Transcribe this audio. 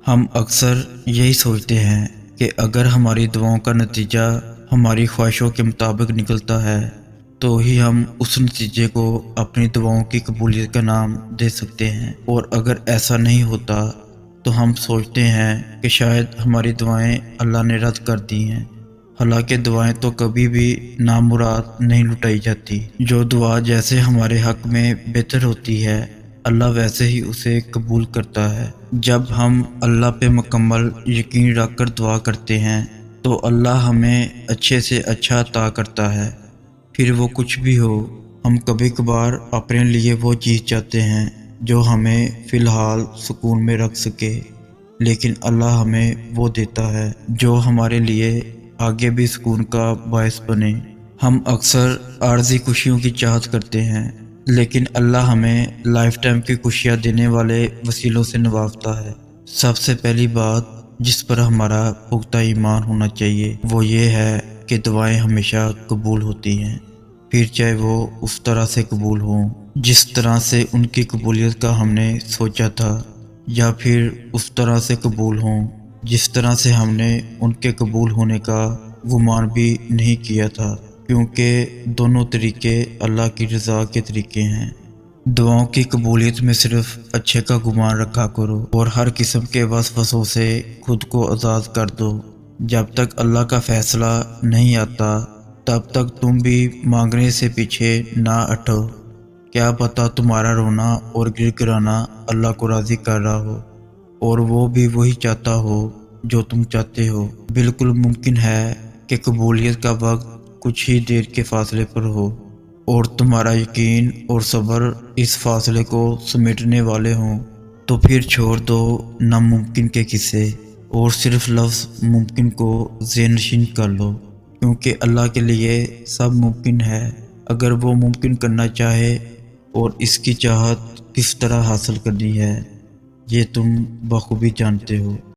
ہم اکثر یہی سوچتے ہیں کہ اگر ہماری دعاؤں کا نتیجہ ہماری خواہشوں کے مطابق نکلتا ہے تو ہی ہم اس نتیجے کو اپنی دعاؤں کی قبولیت کا نام دے سکتے ہیں، اور اگر ایسا نہیں ہوتا تو ہم سوچتے ہیں کہ شاید ہماری دعائیں اللہ نے رد کر دی ہیں۔ حالانکہ دعائیں تو کبھی بھی نامراد نہیں لٹائی جاتی۔ جو دعا جیسے ہمارے حق میں بہتر ہوتی ہے، اللہ ویسے ہی اسے قبول کرتا ہے۔ جب ہم اللہ پہ مکمل یقین رکھ کر دعا کرتے ہیں تو اللہ ہمیں اچھے سے اچھا عطا کرتا ہے، پھر وہ کچھ بھی ہو۔ ہم کبھی کبھار اپنے لیے وہ چیز چاہتے ہیں جو ہمیں فی الحال سکون میں رکھ سکے، لیکن اللہ ہمیں وہ دیتا ہے جو ہمارے لیے آگے بھی سکون کا باعث بنے۔ ہم اکثر عارضی خوشیوں کی چاہت کرتے ہیں، لیکن اللہ ہمیں لائف ٹائم کی خوشیاں دینے والے وسیلوں سے نوازتا ہے۔ سب سے پہلی بات جس پر ہمارا پختہ ایمان ہونا چاہیے وہ یہ ہے کہ دعائیں ہمیشہ قبول ہوتی ہیں، پھر چاہے وہ اس طرح سے قبول ہوں جس طرح سے ان کی قبولیت کا ہم نے سوچا تھا، یا پھر اس طرح سے قبول ہوں جس طرح سے ہم نے ان کے قبول ہونے کا گمان بھی نہیں کیا تھا، کیونکہ دونوں طریقے اللہ کی رضا کے طریقے ہیں۔ دعاؤں کی قبولیت میں صرف اچھے کا گمان رکھا کرو اور ہر قسم کے وسوسوں سے خود کو آزاد کر دو۔ جب تک اللہ کا فیصلہ نہیں آتا تب تک تم بھی مانگنے سے پیچھے نہ ہٹو۔ کیا پتہ تمہارا رونا اور گر گرانا اللہ کو راضی کر رہا ہو اور وہ بھی وہی چاہتا ہو جو تم چاہتے ہو۔ بالکل ممکن ہے کہ قبولیت کا وقت کچھ ہی دیر کے فاصلے پر ہو اور تمہارا یقین اور صبر اس فاصلے کو سمیٹنے والے ہوں، تو پھر چھوڑ دو ناممکن کے قصے اور صرف لفظ ممکن کو ذہن نشین کر لو، کیونکہ اللہ کے لیے سب ممکن ہے اگر وہ ممکن کرنا چاہے، اور اس کی چاہت کس طرح حاصل کرنی ہے یہ تم بخوبی جانتے ہو۔